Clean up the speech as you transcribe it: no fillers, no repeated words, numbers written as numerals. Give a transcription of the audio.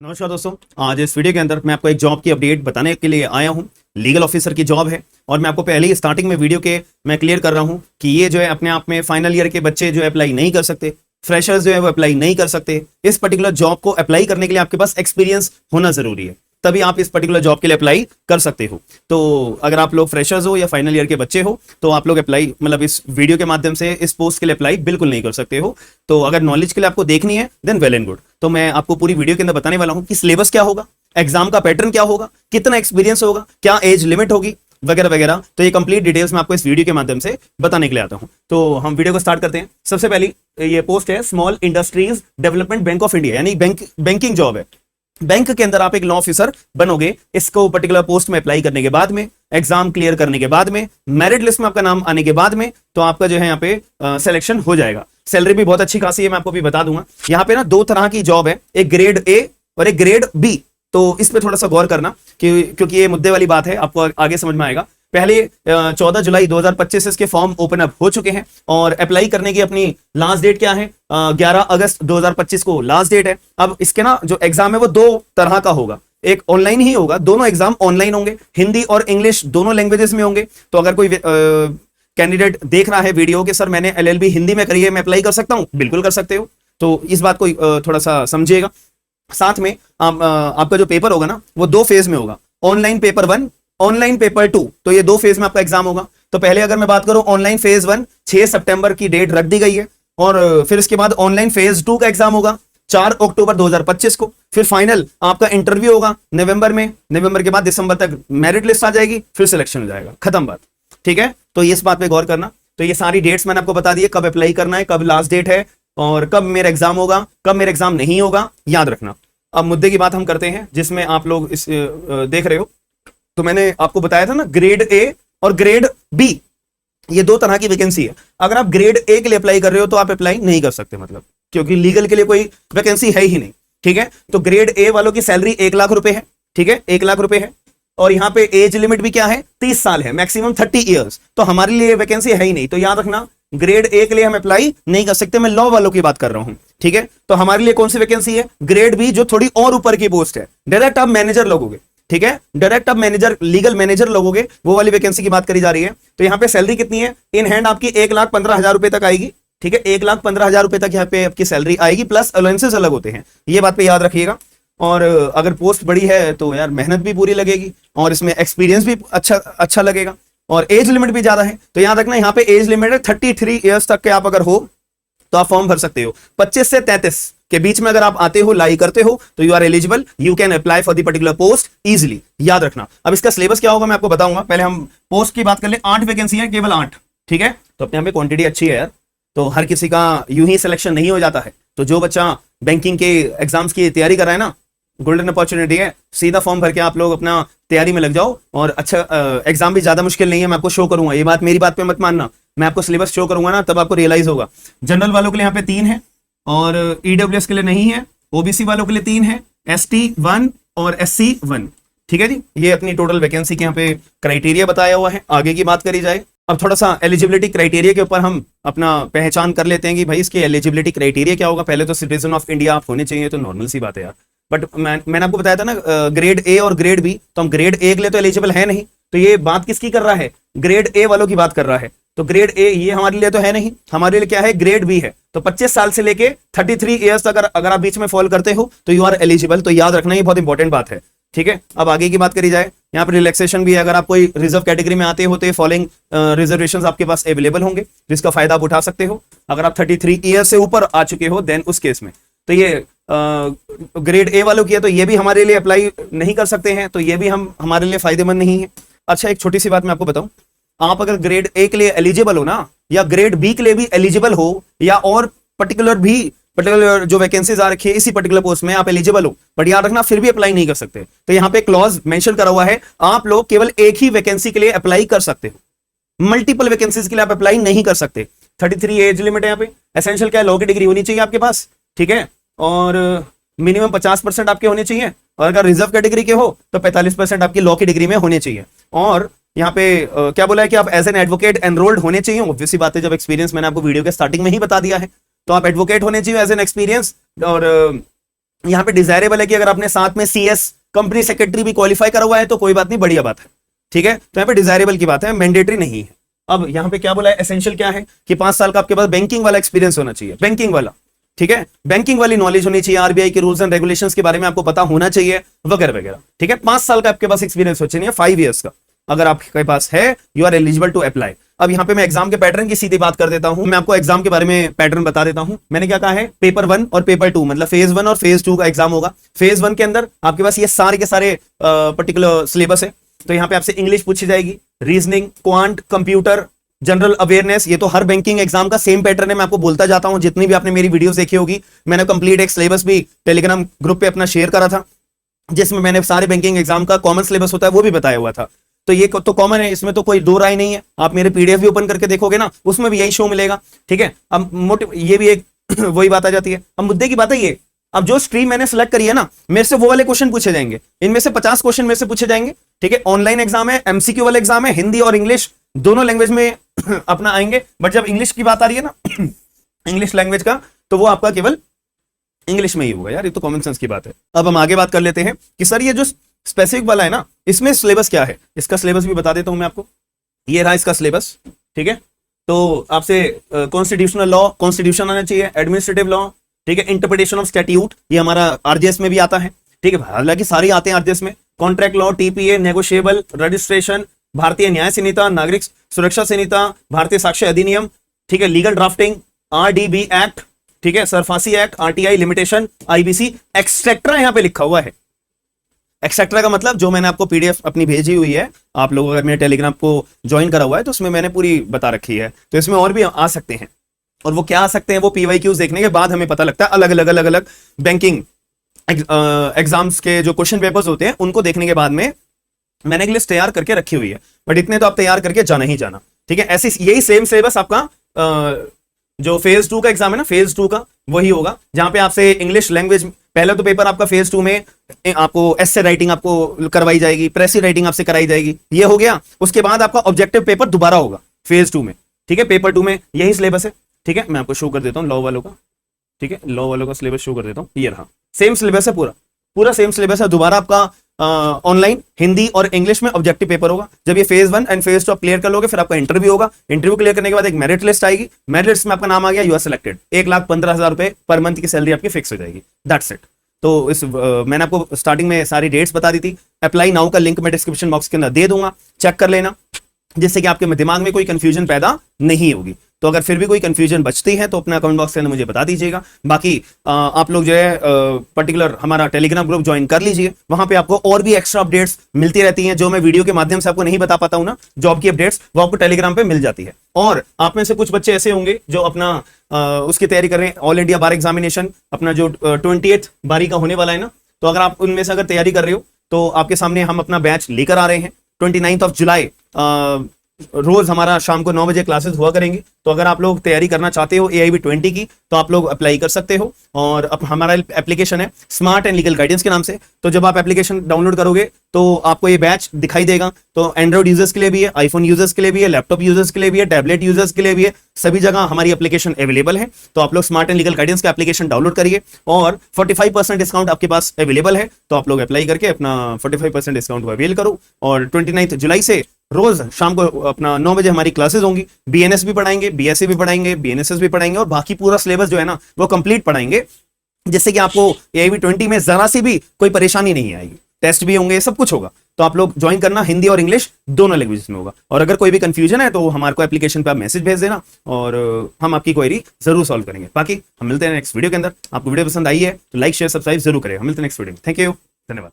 नमस्कार दोस्तों, आज इस वीडियो के अंदर मैं आपको एक जॉब की अपडेट बताने के लिए आया हूं। लीगल ऑफिसर की जॉब है और मैं आपको पहले ही स्टार्टिंग में वीडियो के मैं क्लियर कर रहा हूं कि ये जो है अपने आप में फाइनल ईयर के बच्चे जो है अप्लाई नहीं कर सकते, फ्रेशर्स जो है वो अप्लाई नहीं कर सकते। इस पर्टिकुलर जॉब को अप्लाई करने के लिए आपके पास एक्सपीरियंस होना जरूरी है, तभी आप इस पर्टिकुलर जॉब के लिए अप्लाई कर सकते हो। तो अगर आप लोग फ्रेशर्स हो या फाइनल ईयर के बच्चे हो तो आप लोग अप्लाई मतलब इस वीडियो के माध्यम से इस पोस्ट के लिए अप्लाई बिल्कुल नहीं कर सकते हो। तो अगर नॉलेज के लिए आपको देखनी है देन वेल एंड गुड। तो मैं आपको पूरी वीडियो के अंदर बताने वाला हूं कि सिलेबस क्या होगा, एग्जाम का पैटर्न क्या होगा, कितना एक्सपीरियंस होगा, क्या एज लिमिट होगी वगैरह वगैरह। तो ये कंप्लीट डिटेल्स मैं आपको इस वीडियो के माध्यम से बताने के लिए आता हूं। तो हम वीडियो को स्टार्ट करते हैं। सबसे पहली ये पोस्ट है small industries development bank of India, यानी बैंकिंग जॉब है। बैंक के अंदर आप एक लॉ ऑफिसर बनोगे। इसको पर्टिकुलर पोस्ट में अप्लाई करने के बाद में, एग्जाम क्लियर करने के बाद में, मेरिट लिस्ट में आपका नाम आने के बाद में तो आपका जो है यहाँ पे सिलेक्शन हो जाएगा। सैलरी भी बहुत अच्छी खासी है, मैं आपको भी बता दूंगा। यहाँ पे ना दो तरह की जॉब है, एक ग्रेड ए और एक ग्रेड बी। तो इस पे थोड़ा सा गौर करना क्योंकि ये मुद्दे वाली बात है, आपको आगे समझ में आएगा। पहले 14 जुलाई 2025 इसके फॉर्म ओपन अप हो चुके हैं और अप्लाई करने की अपनी लास्ट डेट क्या है, 11 अगस्त 2025 को लास्ट डेट है। अब इसके ना जो एग्जाम है वो दो तरह का होगा, एक ऑनलाइन ही होगा, दोनों एग्जाम ऑनलाइन होंगे, हिंदी और इंग्लिश दोनों लैंग्वेजेस में होंगे। तो अगर कोई कैंडिडेट देख रहा है वीडियो कि सर मैंने LLB हिंदी में करी है, मैं अप्लाई कर सकता हूं, बिल्कुल कर सकते हो। तो इस बात को थोड़ा सा समझिएगा। साथ में आपका जो पेपर होगा ना वो दो फेज में होगा, ऑनलाइन पेपर 1, ऑनलाइन पेपर 2। तो ये दो फेज में आपका एग्जाम होगा। तो पहले अगर मैं बात करूं ऑनलाइन फेज 1 6 सितंबर की डेट रख दी गई है और फिर इसके बाद ऑनलाइन फेज 2 का एग्जाम होगा 4 अक्टूबर 2025 को। फिर फाइनल आपका इंटरव्यू होगा नवंबर में, नवंबर के बाद दिसंबर तक मेरिट लिस्ट आ जाएगी, फिर सिलेक्शन हो जाएगा, खत्म बात। ठीक है, तो इस बात पे गौर करना। तो ये सारी डेट्स मैंने आपको बता दी है, कब अप्लाई करना है, कब लास्ट डेट है और कब मेरा एग्जाम होगा, कब मेरा एग्जाम नहीं होगा, याद रखना। अब मुद्दे की बात हम करते हैं जिसमें आप लोग इस देख रहे हो। तो मैंने आपको बताया था ना ग्रेड ए और ग्रेड बी, ये दो तरह की वैकेंसी है। अगर आप ग्रेड ए के लिए अप्लाई कर रहे हो तो आप अप्लाई नहीं कर सकते, मतलब क्योंकि लीगल के लिए कोई वैकेंसी है ही नहीं। ठीक है, तो ग्रेड ए वालों की सैलरी 1 लाख रुपए है। ठीक है, 1 लाख रुपए है और यहाँ पे एज लिमिट भी क्या है, 30 साल है, मैक्सिमम 30 ईयर्स। तो हमारे लिए वैकेंसी है ही नहीं, तो याद रखना ग्रेड ए के लिए हम अप्लाई नहीं कर सकते। मैं लॉ वालों की बात कर रहा हूं। ठीक है, तो हमारे लिए कौन सी वैकेंसी है, ग्रेड बी, जो थोड़ी और ऊपर की पोस्ट है, डायरेक्ट आप मैनेजर लोगोगे। ठीक है, डायरेक्ट आप मैनेजर, लीगल मैनेजर लोगोगे, वो वाली वैकेंसी की बात करी जा रही है। तो यहाँ पे सैलरी कितनी है, इन हैंड आपकी 1,15,000 रुपए तक आएगी। ठीक है, 1,15,000 रुपए तक यहाँ पे आपकी सैलरी आएगी, प्लस अलाउंसेस अलग होते हैं, ये बात पे याद रखिएगा। और अगर पोस्ट बड़ी है तो यार मेहनत भी पूरी लगेगी और इसमें एक्सपीरियंस भी अच्छा लगेगा और एज लिमिट भी ज्यादा है। तो याद रखना यहाँ पे एज लिमिट है 33 ईयर्स तक के आप अगर हो तो आप फॉर्म भर सकते हो। 25 से 33 के बीच में अगर आप आते हो, लाई करते हो तो you are eligible, you can apply for the particular post easily, याद रखना। अब इसका सिलेबस क्या होगा मैं आपको बताऊंगा। पहले हम पोस्ट की बात कर ले। 8 वैकेंसी है, केवल 8। ठीक है, तो अपने यहाँ पे क्वांटिटी अच्छी है यार, तो हर किसी का यूं ही सिलेक्शन नहीं हो जाता है। तो जो बच्चा बैंकिंग के एग्जाम्स की तैयारी कर रहा है ना, गोल्डन अपॉर्चुनिटी है, सीधा फॉर्म भर के आप लोग अपना तैयारी में लग जाओ। और अच्छा एग्जाम भी ज्यादा मुश्किल नहीं है, मैं आपको शो करूंगा, ये बात मेरी बात पे मत मानना, मैं आपको सिलेबस शो करूंगा ना तब आपको रियलाइज होगा। जनरल वालों के लिए यहाँ पे 3 है और EWS के लिए नहीं है, OBC वालों के लिए 3 है, ST 1 और SC 1। ठीक है जी, ये अपनी टोटल वैकेंसी के यहाँ पे क्राइटेरिया बताया हुआ है। आगे की बात करी जाए, अब थोड़ा सा एलिजिबिलिटी क्राइटेरिया के ऊपर हम अपना पहचान कर लेते हैं कि भाई इसके एलिजिबिलिटी क्राइटेरिया क्या होगा। पहले तो सिटीजन ऑफ इंडिया आप होने चाहिए, तो नॉर्मल सी बात है यार। बट मैंने आपको बताया था ना ग्रेड ए और ग्रेड बी, तो हम ग्रेड ए के लिए तो एलिजिबल है नहीं। तो ये बात किसकी कर रहा है, ग्रेड ए वालों की बात कर रहा है। तो ग्रेड ए ये हमारे लिए तो है नहीं, हमारे लिए क्या है, ग्रेड बी है। तो 25 साल से लेके 33 ईयर्स तक अगर आप बीच में फॉल करते हो तो यू आर एलिजिबल। तो याद रखना, ये बहुत इंपॉर्टेंट बात है। ठीक है, अब आगे की बात करी जाए, यहाँ पर रिलैक्सेशन भी है। अगर आप कोई रिजर्व कैटेगरी में आते हो तो फॉलोइंग रिजर्वेशंस आपके पास अवेलेबल होंगे, जिसका फायदा आप उठा सकते हो। अगर आप 33 ईयर से ऊपर आ चुके हो देन उस केस में तो ये ग्रेड ए वालों की है, तो ये भी हमारे लिए अप्लाई नहीं कर सकते हैं, तो ये भी हमारे लिए फायदेमंद नहीं है। अच्छा, एक छोटी सी बात मैं आपको बताऊं, आप अगर ग्रेड ए के लिए एलिजिबल हो ना, या ग्रेड बी के लिए भी एलिजिबल हो, या और पर्टिकुलर जो वैकेंसीज आ रखी है इसी पर्टिकुलर पोस्ट में आप एलिजिबल हो, बट याद रखना फिर भी अप्लाई नहीं कर सकते। तो यहाँ पे क्लॉज मेंशन करा हुआ है, आप लोग केवल एक ही वैकेंसी के लिए अप्लाई कर सकते हो, मल्टीपल वैकेंसीज के लिए आप अप्लाई नहीं कर सकते। 33 एज लिमिट है यहाँ पे। एसेंशियल क्या है, लॉ की डिग्री होनी चाहिए आपके पास। ठीक है, और मिनिमम 50% आपके होने चाहिए, और अगर रिजर्व कैटेगरी के हो तो 45% आपकी लॉ की डिग्री में होने चाहिए। और यहाँ पे क्या बोला है कि आप एज एन एडवोकेट एनरोल्ड होने चाहिए। ऑब्वियस सी बात है, जब एक्सपीरियंस मैंने आपको वीडियो के स्टार्टिंग में ही बता दिया है, तो आप एडवोकेट होने चाहिए एज एन एक्सपीरियंस, और यहाँ पे डिजायरेबल है कि अगर आपने साथ में CS कंपनी सेक्रेटरी भी क्वालिफाई करा हुआ है तो कोई बात नहीं, बढ़िया बात है, ठीक है। तो यहाँ पे डिजायरेबल की बात है, मैंडेटरी नहीं है। अब यहाँ पे क्या बोला है, एसेंशियल क्या है कि 5 साल का आपके पास बैंकिंग वाला एक्सपीरियंस होना चाहिए, बैंकिंग वाला, ठीक है, बैंकिंग वाली नॉलेज होनी चाहिए, RBI के रूल्स एंड रेगुलेशंस के बारे में आपको पता होना चाहिए, वगैरह वगैरह, ठीक है। 5 साल का आपके पास एक्सपीरियंस हो चाहिए, 5 ईयर्स का अगर आपके पास है, you are eligible to apply. अब यहाँ पे मैं एग्जाम के पैटर्न की सीधी बात कर देता हूं, मैं आपको एग्जाम के बारे में पैटर्न बता देता हूं। मैंने क्या कहा है, पेपर 1 और पेपर 2, मतलब फेज 1 और फेज 2 का एग्जाम होगा। फेज 1 के अंदर आपके पास ये सारे के सारे पर्टिकुलर सिलेबस है। तो यहाँ पे आपसे इंग्लिश पूछी जाएगी, reasoning, quant, computer, general awareness, ये तो हर बैंकिंग एग्जाम का सेम पैटर्न है। मैं आपको बोलता जाता हूं, जितनी भी आपने मेरी वीडियोस देखी होगी, मैंने कंप्लीट एक सिलेबस भी टेलीग्राम ग्रुप पे अपना शेयर करा था, जिसमें मैंने सारे बैंकिंग एग्जाम का कॉमन सिलेबस होता है वो भी बताया हुआ था। तो ये तो कॉमन है, इसमें तो कोई दो राय नहीं है। आप मेरे PDF भी ओपन करके देखोगे ना, उसमें भी यही शो मिलेगा, ठीक है। अब मोटिव ये भी एक वही बात आ जाती है। अब मुद्दे की बात है ये, अब जो स्ट्रीम मैंने सेलेक्ट करी है ना, मेरे से वो वाले क्वेश्चन पूछे जाएंगे, इनमें से 50 क्वेश्चन मेरे से पूछे जाएंगे, ठीक है। ऑनलाइन एग्जाम है, MCQ वाला एग्जाम है, हिंदी और इंग्लिश दोनों लैंग्वेज में अपना आएंगे। बट जब इंग्लिश की बात आ रही है ना इंग्लिश लैंग्वेज का, तो वो आपका केवल इंग्लिश में ही होगा यार, ये तो कॉमन सेंस की बात है। अब हम आगे बात कर लेते हैं कि सर ये जो स्पेसिफिक वाला है ना, इसमें सिलेबस क्या है, इसका सिलेबस भी बता देता हूं मैं आपको। ये रहा इसका सिलेबस, ठीक है। तो आपसे कॉन्स्टिट्यूशनल लॉ, कॉन्स्टिट्यूशन आना चाहिए, एडमिनिस्ट्रेटिव लॉ, ठीक है, इंटरप्रिटेशन ऑफ स्टैट्यूट, ये हमारा RJS में भी आता है, ठीक है, हालांकि सारे आते हैं RJS में। Contract law, TPA, negotiable, registration, भारतीय न्याय संहिता, नागरिक सुरक्षा संहिता, भारतीय साक्ष्य अधिनियम, ठीक है, लीगल ड्राफ्टिंग, RDB एक्ट, ठीक है, SARFAESI act, RTI limitation, IBC, etcetera यहां पे लिखा हुआ है। एक्सेट्रा का मतलब जो मैंने आपको PDF अपनी भेजी हुई है, आप लोग अगर मेरे टेलीग्राम को ज्वाइन करा हुआ है तो उसमें मैंने पूरी बता रखी है। तो इसमें और भी आ सकते हैं, और वो क्या आ सकते हैं वो PYQs देखने के बाद हमें पता लगता है। अलग अलग अलग अलग बैंकिंग एग्जाम्स के जो क्वेश्चन पेपर्स होते हैं उनको देखने के बाद में मैंने एक लिस्ट तैयार करके रखी हुई है। बट इतने तो आप तैयार करके जाना ही जाना, ठीक है। ऐसे यही सेम सिलेबस आपका जो फेज 2 का एग्जाम है ना, फेज 2 का वही होगा, जहां पे आपसे इंग्लिश लैंग्वेज, पहले तो पेपर आपका फेज 2 में आपको एसे राइटिंग आपको करवाई जाएगी, प्रेसी राइटिंग आपसे कराई जाएगी, ये हो गया। उसके बाद आपका ऑब्जेक्टिव पेपर दोबारा होगा फेज 2 में, ठीक है। पेपर 2 में यही सिलेबस है, ठीक है। मैं आपको शो कर देता हूँ लॉ वालों का, ठीक है, लॉ वालों का सिलेबस शो कर देता हूँ। ये रहा, सेम सिलेबस है, पूरा पूरा सेम सिलेबस है। दोबारा आपका ऑनलाइन हिंदी और इंग्लिश में ऑब्जेक्टिव पेपर होगा। जब ये फेज 1 एंड फेज 2 आप क्लियर कर लोगे, फिर आपका इंटरव्यू होगा। इंटरव्यू क्लियर करने के बाद एक मेरिट लिस्ट आएगी, मेरिट लिस्ट में आपका नाम आ गया, यू आर सिलेक्टेड, 1,15,000 रुपए पर मंथ की सैलरी आपकी फिक्स हो जाएगी, दैट्स इट। तो इस मैंने आपको स्टार्टिंग में सारी डेट्स बता दी थी। अप्लाई नाउ का लिंक मैं डिस्क्रिप्शन बॉक्स के अंदर दे दूंगा, चेक कर लेना, जिससे कि आपके दिमाग में कोई कंफ्यूजन पैदा नहीं होगी। तो अगर फिर भी कोई कंफ्यूजन बचती है तो अपना कमेंट बॉक्स के अंदर मुझे बता दीजिएगा। बाकी आप लोग जो है पर्टिकुलर हमारा टेलीग्राम ग्रुप ज्वाइन कर लीजिए, वहां पे आपको और भी एक्स्ट्रा अपडेट्स मिलती रहती हैं, जो मैं वीडियो के माध्यम से आपको नहीं बता पाता हूं ना, जॉब की अपडेट्स, वो आपको टेलीग्राम पे मिल जाती है। और आप में से कुछ बच्चे ऐसे होंगे जो अपना उसकी तैयारी कर रहे हैं, ऑल इंडिया बार एग्जामिनेशन अपना जो 28 बारी का होने वाला है ना, तो अगर आप उनमें से अगर तैयारी कर रहे हो तो आपके सामने हम अपना बैच लेकर आ रहे हैं। 29 जुलाई रोज हमारा शाम को 9 बजे क्लासेस हुआ करेंगे। तो अगर आप लोग तैयारी करना चाहते हो AIB 20 की, तो आप लोग अप्लाई कर सकते हो। और अब हमारा एप्लीकेशन है स्मार्ट एंड लीगल गाइडेंस के नाम से। तो जब आप एप्लीकेशन डाउनलोड करोगे तो आपको ये बैच दिखाई देगा। तो एंड्रॉइड यूजर्स के लिए भी है, आईफोन यूजर्स के लिए भी है, लैपटॉप यूजर्स के लिए भी है, टैबलेट यूजर्स के लिए भी है, सभी जगह हमारी एप्लीकेशन अवेलेबल है। तो आप लोग स्मार्ट एंड लीगल गाइडेंस का एप्लीकेशन डाउनलोड करिए और 45% डिस्काउंट आपके पास अवेलेबल है। तो आप लोग अप्लाई करके अपना 45% डिस्काउंट अवेल करो। और 29 जुलाई से रोज शाम को अपना 9 बजे हमारी क्लासेस होंगी। BNS भी पढ़ाएंगे, BSc भी पढ़ाएंगे, BNSS भी पढ़ाएंगे, और बाकी पूरा सिलेबस जो है ना वो कंप्लीट पढ़ाएंगे, जिससे कि आपको AIB 20 में जरा सी भी कोई परेशानी नहीं आएगी। टेस्ट भी होंगे, सब कुछ होगा। तो आप लोग ज्वाइन करना, हिंदी और इंग्लिश दोनों लैंग्वेजेस में होगा। और अगर कोई भी कंफ्यूजन है तो हमारे को एप्लीकेशन पे आप मैसेज भेज देना और हम आपकी क्वेरी जरूर सॉल्व करेंगे। बाकी हम मिलते हैं नेक्स्ट वीडियो के अंदर। आपको वीडियो पसंद आई है तो लाइक शेयर सब्सक्राइब जरूर करें। हम मिलते हैं नेक्स्ट वीडियो में। थैंक यू, धन्यवाद।